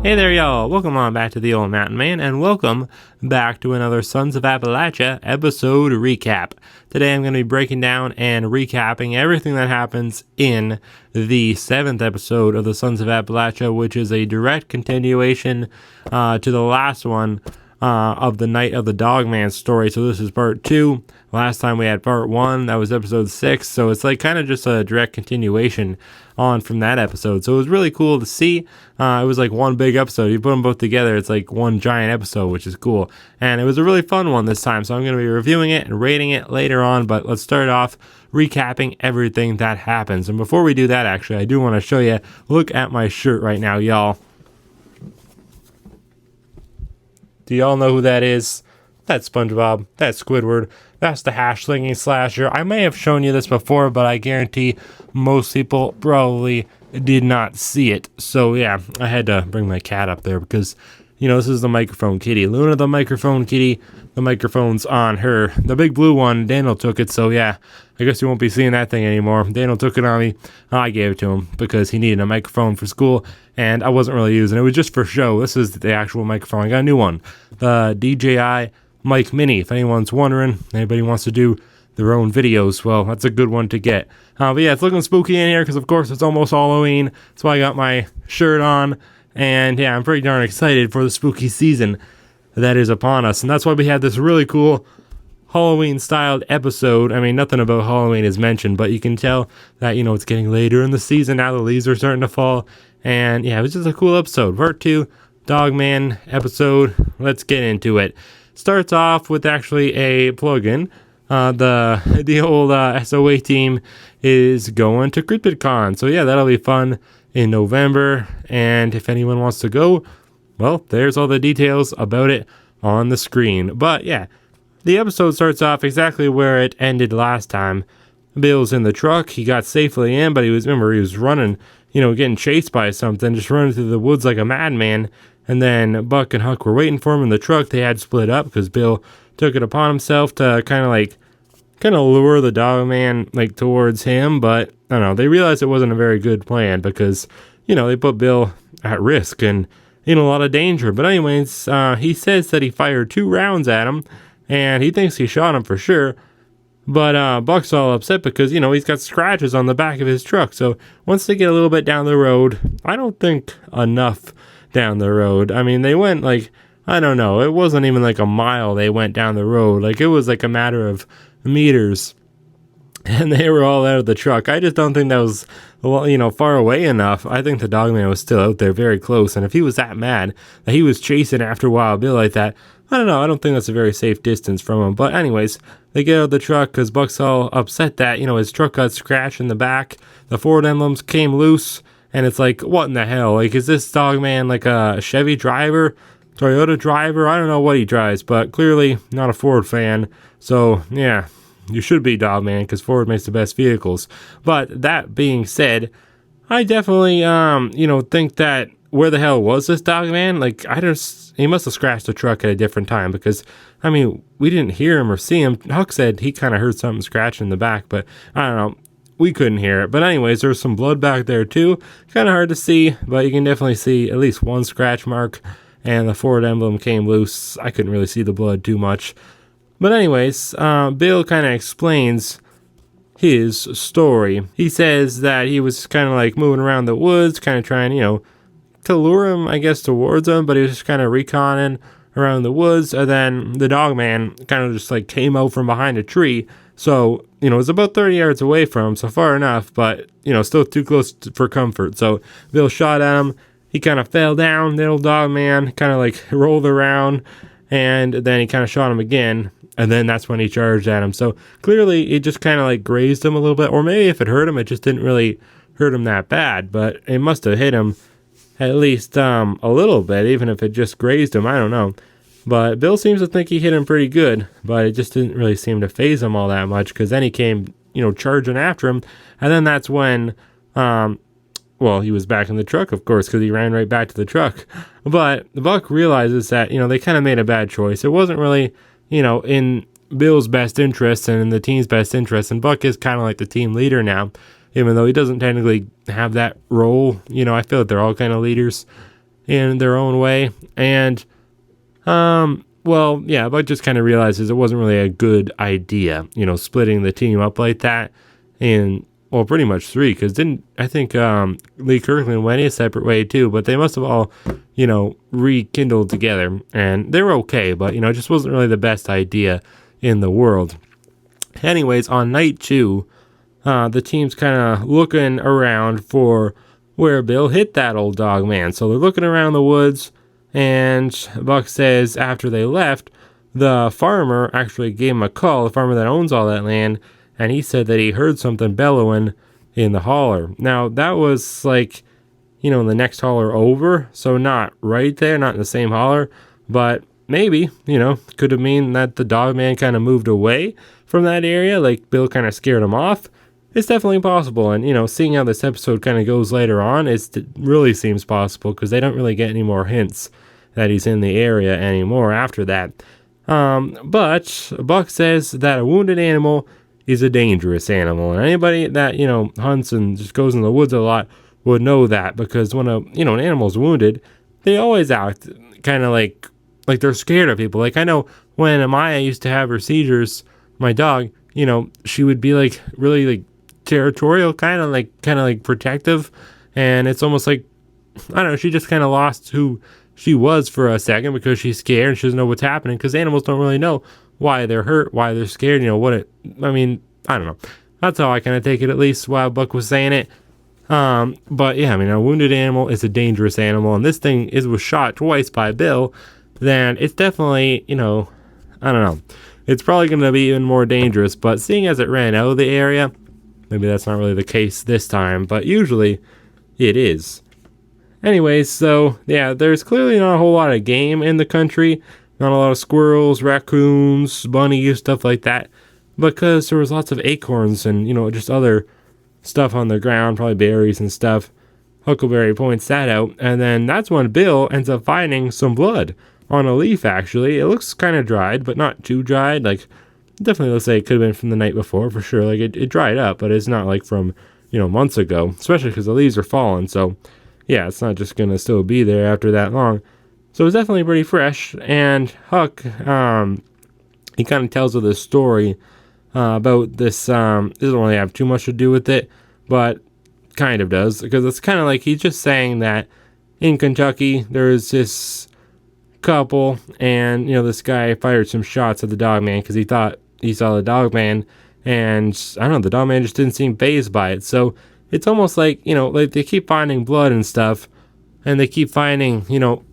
Hey there, y'all. Welcome on back to the Old Mountain Man, and welcome back to another Sons of Appalachia episode recap. Today I'm going to be breaking down and recapping everything that happens in the 7th episode of the Sons of Appalachia, which is a direct continuation to the last one of the Night of the Dogman story. So this is part 2. Last time we had part 1, that was episode 6, so it's like kind of just a direct continuation on from that episode. So it was really cool to see. It was like one big episode. You put them both together, it's like one giant episode, which is cool. And it was a really fun one this time, so I'm going to be reviewing it and rating it later on, but let's start off recapping everything that happens. And before we do that, actually, I do want to show you, look at my shirt right now, y'all. Do y'all know who that is? That's SpongeBob. That's Squidward. That's the hash-slinging slasher. I may have shown you this before, but I guarantee most people probably did not see it. So yeah, I had to bring my cat up there because, you know, this is the microphone kitty. Luna, the microphone kitty. The microphone's on her. The big blue one, Daniel took it, so yeah, I guess you won't be seeing that thing anymore. Daniel took it on me. I gave it to him because he needed a microphone for school, and I wasn't really using it. It was just for show. This is the actual microphone. I got a new one. The DJI Mic Mini, if anyone's wondering. Anybody wants to do their own videos, well, that's a good one to get. But yeah, it's looking spooky in here because, of course, it's almost Halloween. That's why I got my shirt on. And yeah, I'm pretty darn excited for the spooky season that is upon us. And that's why we had this really cool Halloween-styled episode. I mean, nothing about Halloween is mentioned, but you can tell that, you know, it's getting later in the season. Now the leaves are starting to fall. And yeah, it was just a cool episode. Part 2, Dogman episode. Let's get into it. Starts off with actually a plugin. The old SOA team is going to CrypticCon. So yeah, that'll be fun in November. And if anyone wants to go, well, there's all the details about it on the screen. But yeah, the episode starts off exactly where it ended last time. Bill's in the truck. He got safely in, but he was running, you know, getting chased by something, just running through the woods like a madman. And then Buck and Huck were waiting for him in the truck. They had split up because Bill took it upon himself to kind of lure the Dogman like towards him. But I don't know, they realized it wasn't a very good plan because, you know, they put Bill at risk and in a lot of danger. But anyways, he says that he fired 2 rounds at him and he thinks he shot him for sure. But Buck's all upset because, you know, he's got scratches on the back of his truck. So once they get a little bit down the road, I don't think enough down the road. I mean, they went like, I don't know, it wasn't even like a mile they went down the road. Like, it was like a matter of meters. And they were all out of the truck. I just don't think that was, well, you know, far away enough. I think the Dogman was still out there very close. And if he was that mad that he was chasing after Wild Bill like that, I don't know. I don't think that's a very safe distance from him. But anyways, they get out of the truck because Buck's all upset that, you know, his truck got scratched in the back. The Ford emblems came loose. And it's like, what in the hell? Like, is this Dogman like a Chevy driver? Toyota driver? I don't know what he drives, but clearly not a Ford fan. So, yeah. You should be Dogman because Ford makes the best vehicles. But that being said, I definitely, you know, think that where the hell was this Dogman? Like, he must have scratched the truck at a different time because, I mean, we didn't hear him or see him. Huck said he kind of heard something scratching in the back, but I don't know. We couldn't hear it. But anyways, there's some blood back there too. Kind of hard to see, but you can definitely see at least one scratch mark. And the Ford emblem came loose. I couldn't really see the blood too much. But anyways, Bill kind of explains his story. He says that he was kind of like moving around the woods, kind of trying, you know, to lure him, I guess, towards him. But he was just kind of reconning around the woods. And then the Dogman kind of just like came out from behind a tree. So, you know, it was about 30 yards away from him, so far enough, but, you know, still too close for comfort. So Bill shot at him. He kind of fell down. The old Dogman kind of like rolled around, and then he kind of shot him again. And then that's when he charged at him. So clearly it just kind of like grazed him a little bit. Or maybe if it hurt him, it just didn't really hurt him that bad. But it must have hit him at least a little bit, even if it just grazed him. I don't know. But Bill seems to think he hit him pretty good. But it just didn't really seem to faze him all that much. Because then he came, you know, charging after him. And then that's when, well, he was back in the truck, of course, because he ran right back to the truck. But Buck realizes that, you know, they kind of made a bad choice. It wasn't really, you know, in Bill's best interest and in the team's best interest. And Buck is kind of like the team leader now, even though he doesn't technically have that role. You know, I feel like they're all kind of leaders. in their own way. And well, yeah, Buck just kind of realizes it wasn't really a good idea, splitting the team up like that in, well, pretty much three, because I think Lee Kirkland went a separate way too, but they must have all, rekindled together, and they were okay, but, it just wasn't really the best idea in the world. Anyways, on night 2, the team's kind of looking around for where Bill hit that old dog man. So they're looking around the woods, and Buck says after they left, the farmer actually gave him a call, the farmer that owns all that land, and he said that he heard something bellowing in the holler. Now, that was like, in the next holler over, so not right there, not in the same holler, but maybe, could have mean that the dog man kind of moved away from that area, like Bill kind of scared him off. It's definitely possible, and, seeing how this episode kind of goes later on, it really seems possible, because they don't really get any more hints that he's in the area anymore after that. But Buck says that a wounded animal is a dangerous animal, and anybody that, hunts and just goes in the woods a lot would know that, because when an animal's wounded, they always act kind of like they're scared of people. Like, I know when Amaya used to have her seizures, my dog, she would be like really like territorial, kind of like protective, and it's almost like, I don't know, she just kind of lost who she was for a second because she's scared and she doesn't know what's happening, because animals don't really know why they're hurt, why they're scared, I don't know. That's how I kind of take it, at least while Buck was saying it. But yeah, a wounded animal is a dangerous animal, and this thing was shot twice by Bill, then it's definitely, I don't know, it's probably going to be even more dangerous. But seeing as it ran out of the area, maybe that's not really the case this time, but usually it is. Anyways, so yeah, there's clearly not a whole lot of game in the country, not a lot of squirrels, raccoons, bunnies, stuff like that, because there was lots of acorns and, just other stuff on the ground, probably berries and stuff. Huckleberry points that out, and then that's when Bill ends up finding some blood on a leaf, actually. It looks kind of dried, but not too dried. Like, definitely looks like it could have been from the night before, for sure. Like, it dried up, but it's not like from, months ago, especially because the leaves are falling. So, yeah, it's not just going to still be there after that long. So it's definitely pretty fresh, and Huck, he kind of tells her this story about this. It doesn't really have too much to do with it, but kind of does, because it's kind of like he's just saying that in Kentucky there's this couple, and this guy fired some shots at the dog man because he thought he saw the dog man, and I don't know, the dog man just didn't seem fazed by it. So it's almost like, like they keep finding blood and stuff, and they keep finding,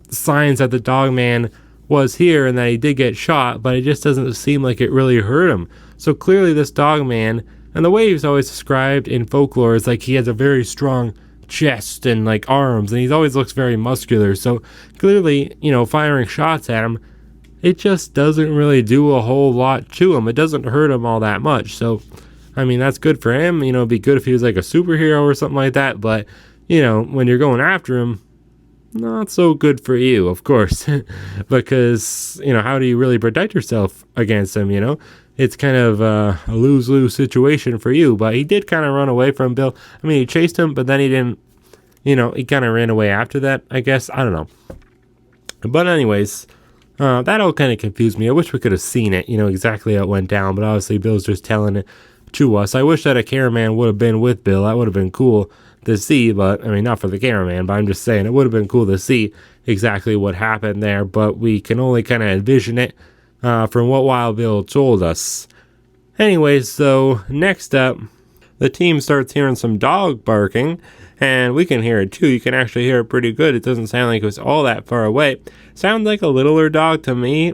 signs that the dog man was here and that he did get shot, but it just doesn't seem like it really hurt him. So clearly this dog man, and the way he's always described in folklore, is like he has a very strong chest and like arms, and he always looks very muscular. So clearly, firing shots at him, it just doesn't really do a whole lot to him. It doesn't hurt him all that much. So, that's good for him. It'd be good if he was like a superhero or something like that. But, when you're going after him, not so good for you, of course, because, how do you really protect yourself against him, It's kind of a lose-lose situation for you, but he did kind of run away from Bill. He chased him, but then he didn't, he kind of ran away after that, I guess. I don't know. But anyways, that all kind of confused me. I wish we could have seen it, exactly how it went down, but obviously Bill's just telling it to us. I wish that a cameraman would have been with Bill. That would have been cool to see, but not for the cameraman, but I'm just saying it would have been cool to see exactly what happened there, but we can only kind of envision it from what Wild Bill told us. Anyways, so next up, the team starts hearing some dog barking, and we can hear it too. You can actually hear it pretty good. It doesn't sound like it was all that far away. Sounds like a littler dog to me.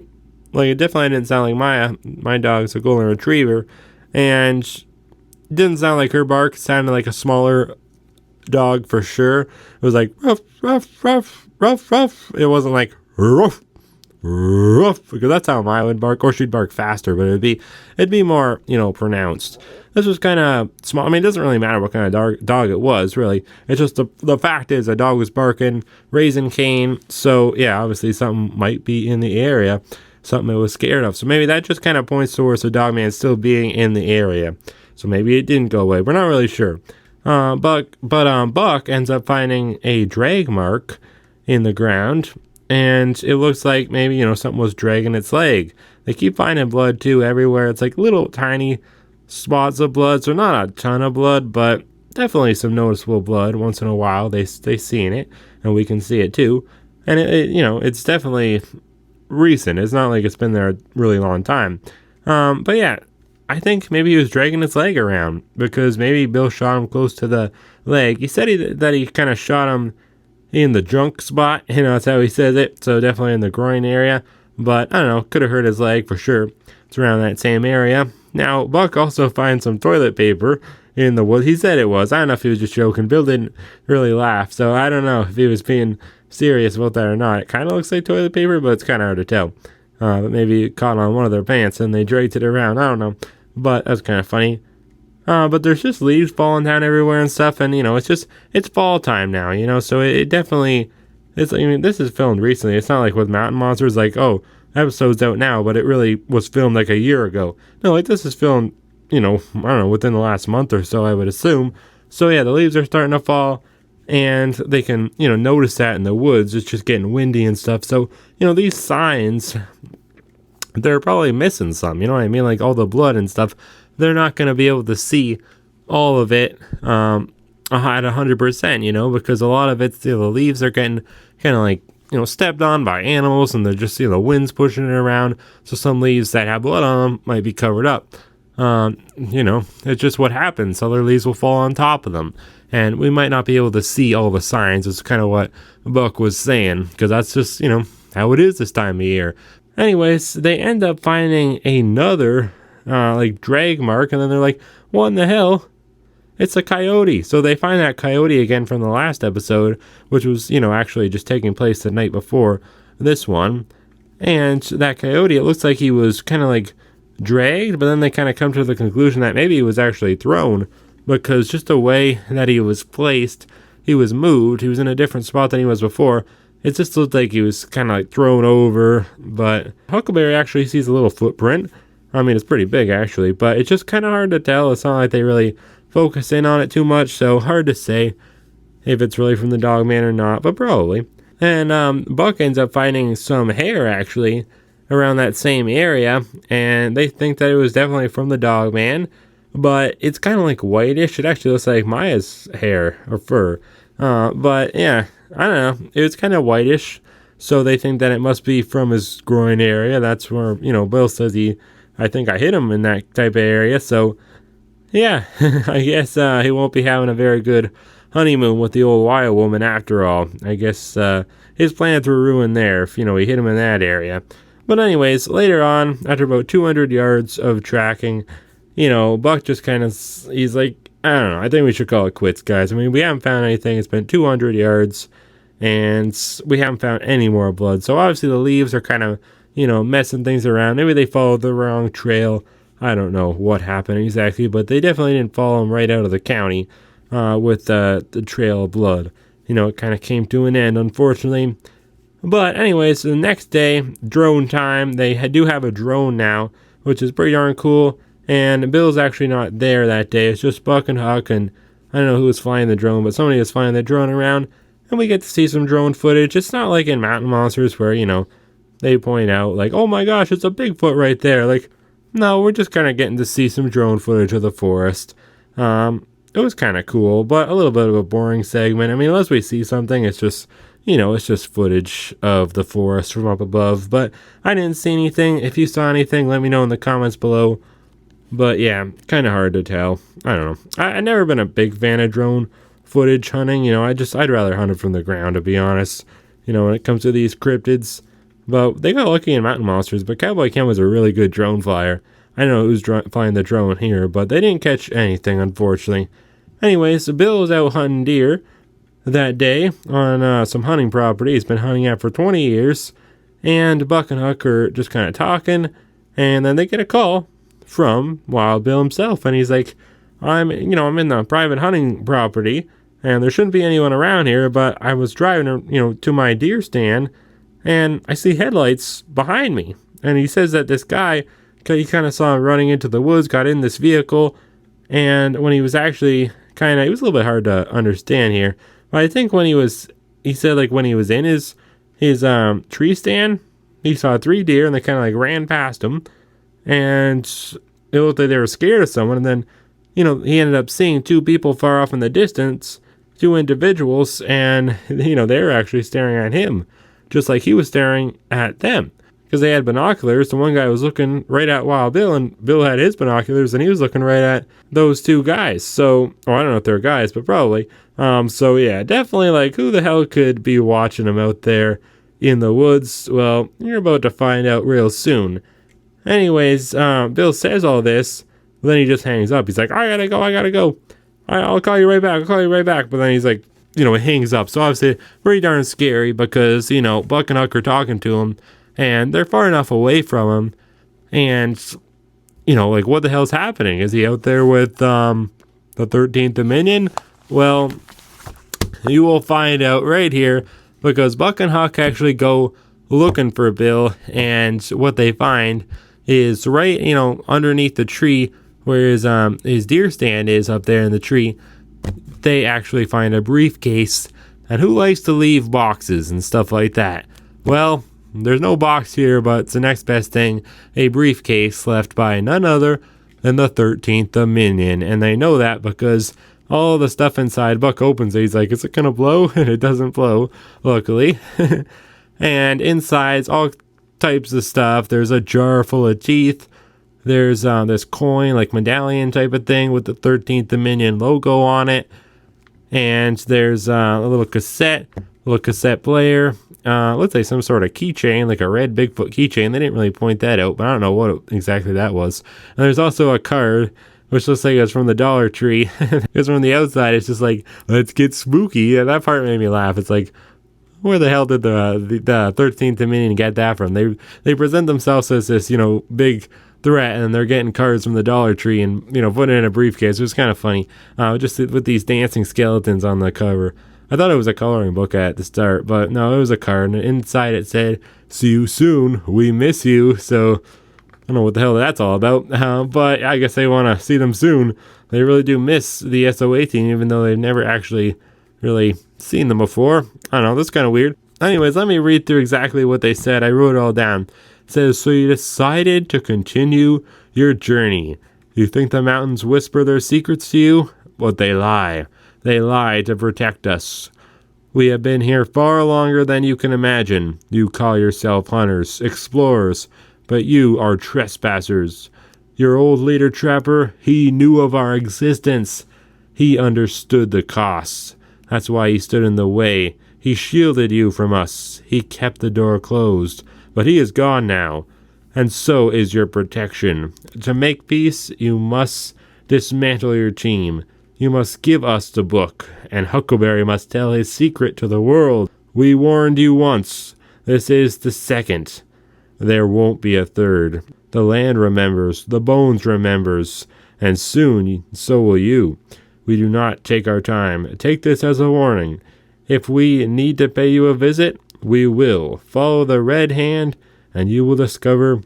Like, it definitely didn't sound like Maya. My dog's a golden retriever, and it didn't sound like her bark. It sounded like a smaller dog for sure. It was like ruff, ruff, ruff, ruff, ruff. It wasn't like ruff, ruff, because that's how Maya would bark, or she'd bark faster, but it'd be more, pronounced. This was kind of small. It doesn't really matter what kind of dog it was, really. It's just the fact is a dog was barking, raising Cain. So yeah, obviously something might be in the area, something it was scared of. So maybe that just kind of points towards the dog man still being in the area. So maybe it didn't go away. We're not really sure. Buck ends up finding a drag mark in the ground, and it looks like maybe, something was dragging its leg. They keep finding blood too everywhere. It's like little tiny spots of blood, so not a ton of blood, but definitely some noticeable blood. Once in a while they seen it, and we can see it too. And it's definitely recent. It's not like it's been there a really long time. But yeah, I think maybe he was dragging its leg around, because maybe Bill shot him close to the leg. He said that he kind of shot him in the junk spot. That's how he says it. So definitely in the groin area. But I don't know, could have hurt his leg for sure. It's around that same area. Now, Buck also finds some toilet paper in the woods. He said it was. I don't know if he was just joking. Bill didn't really laugh, so I don't know if he was being serious about that or not. It kind of looks like toilet paper, but it's kind of hard to tell. But maybe it caught on one of their pants and they dragged it around. I don't know. But that's kind of funny. But there's just leaves falling down everywhere and stuff, and it's fall time now, so it definitely this is filmed recently. It's not like with Mountain Monsters, like, oh, episode's out now, but it really was filmed like a year ago. No, like this is filmed, I don't know, within the last month or so, I would assume. So yeah, the leaves are starting to fall, and they can, notice that in the woods. It's just getting windy and stuff. So, these signs, they're probably missing some, you know what I mean? Like all the blood and stuff, they're not going to be able to see all of it at 100%, because a lot of it, the leaves are getting kind of like, stepped on by animals, and they're just, the wind's pushing it around. So some leaves that have blood on them might be covered up. It's just what happens. Other leaves will fall on top of them, and we might not be able to see all the signs. It's kind of what Buck was saying, because that's just, how it is this time of year. Anyways, they end up finding another, drag mark, and then they're like, what in the hell? It's a coyote. So they find that coyote again from the last episode, which was, actually just taking place the night before this one. And that coyote, it looks like he was kind of like dragged, but then they kind of come to the conclusion that maybe he was actually thrown, because just the way that he was placed, he was moved. He was in a different spot than he was before. It just looked like he was kind of like thrown over, but Huckleberry actually sees a little footprint. I mean, it's pretty big actually, but it's just kind of hard to tell. It's not like they really focus in on it too much, so hard to say if it's really from the Dogman or not, but probably. And Buck ends up finding some hair actually around that same area, and they think that it was definitely from the Dogman, but it's kind of like whitish. It actually looks like Maya's hair or fur, but yeah, I don't know, it was kind of whitish, so they think that it must be from his groin area. That's where, Bill says I think I hit him in that type of area, so yeah, I guess he won't be having a very good honeymoon with the old wild woman after all. I guess his plans were ruined there if, he hit him in that area. But anyways, later on, after about 200 yards of tracking, Buck just kind of, he's like, I don't know, I think we should call it quits, guys. I mean, we haven't found anything. It's been 200 yards, and we haven't found any more blood. So obviously the leaves are kind of, messing things around. Maybe they followed the wrong trail. I don't know what happened exactly, but they definitely didn't follow him right out of the county with the trail of blood. It kind of came to an end, unfortunately. But anyways, the next day, drone time. They do have a drone now, which is pretty darn cool. And Bill's actually not there that day. It's just Buck and Huck, and I don't know who was flying the drone, but somebody was flying the drone around, and we get to see some drone footage. It's not like in Mountain Monsters where, they point out, like, oh my gosh, it's a Bigfoot right there. Like, no, we're just kind of getting to see some drone footage of the forest. It was kind of cool, but a little bit of a boring segment. I mean, unless we see something, it's just, it's just footage of the forest from up above. But I didn't see anything. If you saw anything, let me know in the comments below. But yeah, kind of hard to tell. I don't know. I've never been a big fan of drone footage hunting. I'd rather hunt it from the ground, to be honest. When it comes to these cryptids. But they got lucky in Mountain Monsters, but Cowboy Ken was a really good drone flyer. I don't know who's flying the drone here, but they didn't catch anything, unfortunately. Anyways, Bill was out hunting deer that day on some hunting property he's been hunting at for 20 years. And Buck and Huck are just kind of talking, and then they get a call from Wild Bill himself, and he's like, I'm in the private hunting property, and there shouldn't be anyone around here, but I was driving, to my deer stand, and I see headlights behind me. And he says that this guy, he kind of saw him running into the woods, got in this vehicle, and when he was actually it was a little bit hard to understand here, but I think when he was he said like when he was in his tree stand, he saw 3 deer and they kind of like ran past him, and it looked like they were scared of someone. And then, he ended up seeing 2 people far off in the distance, 2 individuals, and they were actually staring at him, just like he was staring at them. Because they had binoculars, and one guy was looking right at Wild Bill, and Bill had his binoculars, and he was looking right at those 2 guys. So, I don't know if they're guys, but probably. So yeah, definitely like, who the hell could be watching them out there in the woods? Well, you're about to find out real soon. Anyways, Bill says all this, then he just hangs up. He's like, I gotta go. All right, I'll call you right back. But then he's like, hangs up. So obviously, pretty darn scary because, Buck and Huck are talking to him, and they're far enough away from him, and, like, what the hell's happening? Is he out there with the 13th Dominion? Well, you will find out right here, because Buck and Huck actually go looking for Bill, and what they find is right, underneath the tree where his deer stand is up there in the tree. They actually find a briefcase, and who likes to leave boxes and stuff like that? Well, there's no box here, but it's the next best thing, a briefcase left by none other than the 13th Dominion, and they know that because all the stuff inside, Buck opens it, he's like, is it gonna blow? And it doesn't blow, luckily. And inside's all types of stuff. There's a jar full of teeth. There's this coin, like medallion type of thing with the 13th Dominion logo on it. And there's a little cassette player. Let's say some sort of keychain, like a red Bigfoot keychain. They didn't really point that out, but I don't know what exactly that was. And there's also a card, which looks like it's from the Dollar Tree. Because from the outside, it's just like, let's get spooky. And that part made me laugh. It's like, where the hell did the 13th Dominion get that from? They present themselves as this, big threat, and they're getting cards from the Dollar Tree and, putting it in a briefcase. It was kind of funny. Just with these dancing skeletons on the cover. I thought it was a coloring book at the start, but no, it was a card. And inside it said, "See you soon. We miss you." So I don't know what the hell that's all about. But I guess they want to see them soon. They really do miss the SOA team, even though they've never actually really seen them before. I don't know, that's kind of weird. Anyways, let me read through exactly what they said. I wrote it all down. It says, so you decided to continue your journey. You think the mountains whisper their secrets to you? But they lie. They lie to protect us. We have been here far longer than you can imagine. You call yourself hunters, explorers, but you are trespassers. Your old leader, Trapper, he knew of our existence. He understood the costs. That's why he stood in the way. He shielded you from us. He kept the door closed. But he is gone now. And so is your protection. To make peace, you must dismantle your team. You must give us the book. And Huckleberry must tell his secret to the world. We warned you once. This is the second. There won't be a third. The land remembers. The bones remembers. And soon, so will you. We do not take our time. Take this as a warning. If we need to pay you a visit, we will. Follow the red hand, and you will discover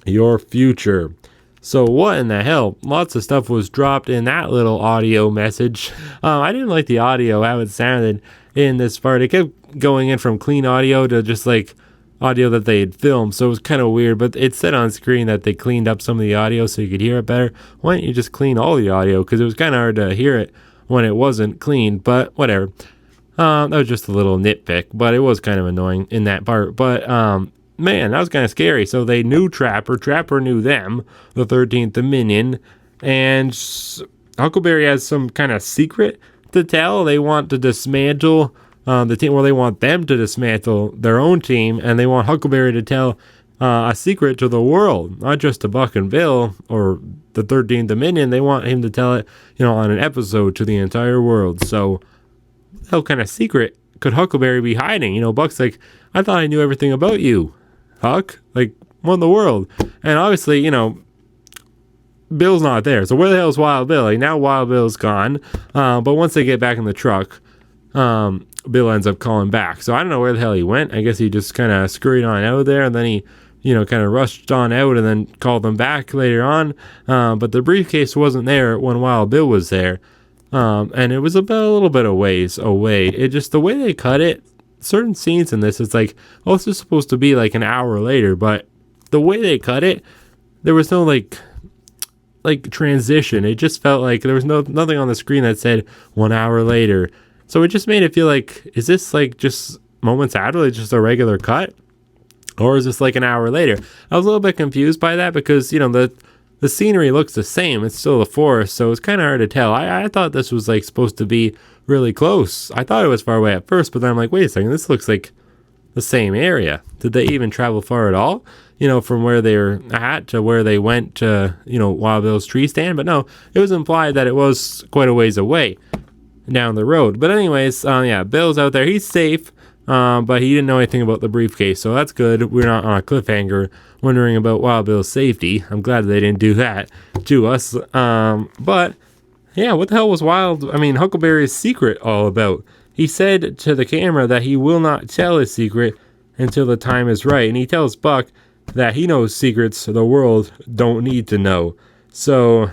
your future. So what in the hell? Lots of stuff was dropped in that little audio message. I didn't like the audio, how it sounded in this part. It kept going in from clean audio to just like audio that they had filmed, so it was kind of weird, but it said on screen that they cleaned up some of the audio so you could hear it better. Why don't you just clean all the audio, because it was kind of hard to hear it when it wasn't clean, but whatever. That was just a little nitpick, but it was kind of annoying in that part. But man, that was kind of scary. So they knew Trapper knew them, the 13th Dominion, and Huckleberry has some kind of secret to tell. They want to dismantle the team. Well, they want them to dismantle their own team, and they want Huckleberry to tell a secret to the world, not just to Buck and Bill or the 13th Dominion. They want him to tell it, on an episode to the entire world. So what kind of secret could Huckleberry be hiding? Buck's like, I thought I knew everything about you, Huck. Like, what in the world? And obviously, Bill's not there. So where the hell is Wild Bill? Like, now Wild Bill's gone. But once they get back in the truck, Bill ends up calling back. So I don't know where the hell he went. I guess he just kind of scurried on out of there, and then he, kind of rushed on out and then called them back later on. But the briefcase wasn't there when Wild Bill was there. And it was about a little bit of ways away. It just, the way they cut it, certain scenes in this, it's like, oh, this is supposed to be like an hour later, but the way they cut it, there was no like transition. It just felt like there was nothing on the screen that said 1 hour later. So it just made it feel like, is this like just moments after, like just a regular cut? Or is this like an hour later? I was a little bit confused by that because, you know, the scenery looks the same. It's still the forest, so it's kind of hard to tell. I thought this was like supposed to be really close. I thought it was far away at first, but then I'm like, wait a second, this looks like the same area. Did they even travel far at all? You know, from where they were at to where they went to, you know, Wild Bill's tree stand. But no, it was implied that it was quite a ways away down the road. But anyways, yeah, Bill's out there. He's safe, but he didn't know anything about the briefcase. So that's good. We're not on a cliffhanger wondering about Wild Bill's safety. I'm glad they didn't do that to us. But yeah, what the hell was Huckleberry's secret all about? He said to the camera that he will not tell his secret until the time is right. And he tells Buck that he knows secrets the world don't need to know. So,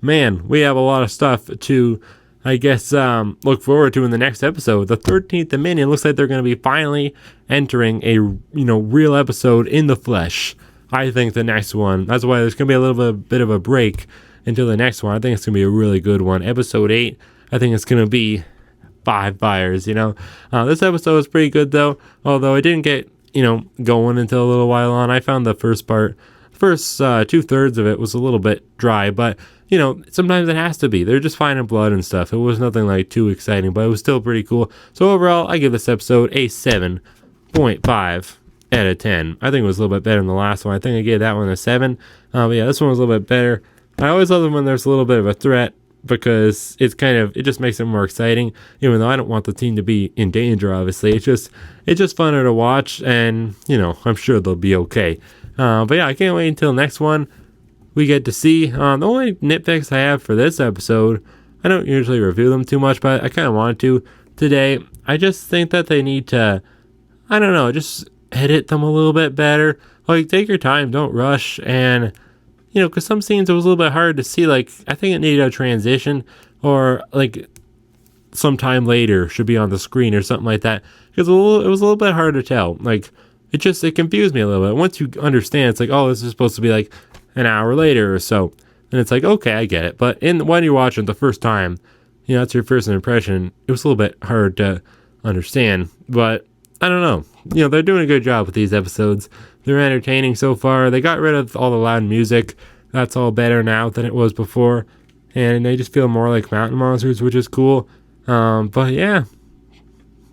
man, we have a lot of stuff to, I guess, look forward to in the next episode. The 13th Dominion looks like they're going to be finally entering a, real episode in the flesh. I think the next one. That's why there's going to be a little bit of a break until the next one. I think it's going to be a really good one. Episode 8, I think it's going to be 5 fires, This episode was pretty good, though, although it didn't get going until a little while on. I found the first 2/3 of it was a little bit dry, but sometimes it has to be. They're just finding blood and stuff. It was nothing like too exciting, but it was still pretty cool. So overall, I give this episode a 7.5 out of 10. I think it was a little bit better than the last one. I think I gave that one a 7. But yeah, this one was a little bit better. I always love them when there's a little bit of a threat, because it just makes it more exciting, even though I don't want the team to be in danger, obviously. It's just funner to watch, and I'm sure they'll be okay. But yeah, I can't wait until next one we get to see. The only nitpicks I have for this episode, I don't usually review them too much, but I kind of wanted to today. I just think that they need to, I don't know, just edit them a little bit better. Like, take your time, don't rush, and because some scenes it was a little bit hard to see. Like, I think it needed a transition, or like sometime later should be on the screen or something like that, because it was a little bit hard to tell. Like, it confused me a little bit. Once you understand, it's like, oh, this is supposed to be like an hour later or so, and it's like, okay, I get it. But when you're watching it the first time, that's your first impression, it was a little bit hard to understand. But I don't know. They're doing a good job with these episodes. They're entertaining so far. They got rid of all the loud music. That's all better now than it was before. And they just feel more like mountain monsters, which is cool. But yeah,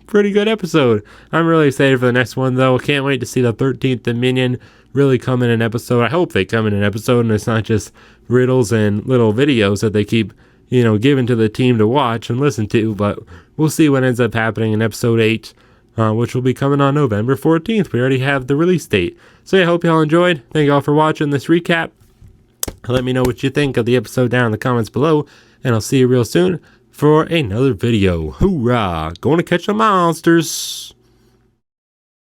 pretty good episode. I'm really excited for the next one, though. Can't wait to see the 13th Dominion really come in an episode. I hope they come in an episode and it's not just riddles and little videos that they keep, giving to the team to watch and listen to. But we'll see what ends up happening in episode 8. Which will be coming on November 14th. We already have the release date. So yeah, I hope y'all enjoyed. Thank y'all for watching this recap. Let me know what you think of the episode down in the comments below. And I'll see you real soon for another video. Hoorah! Going to catch the monsters!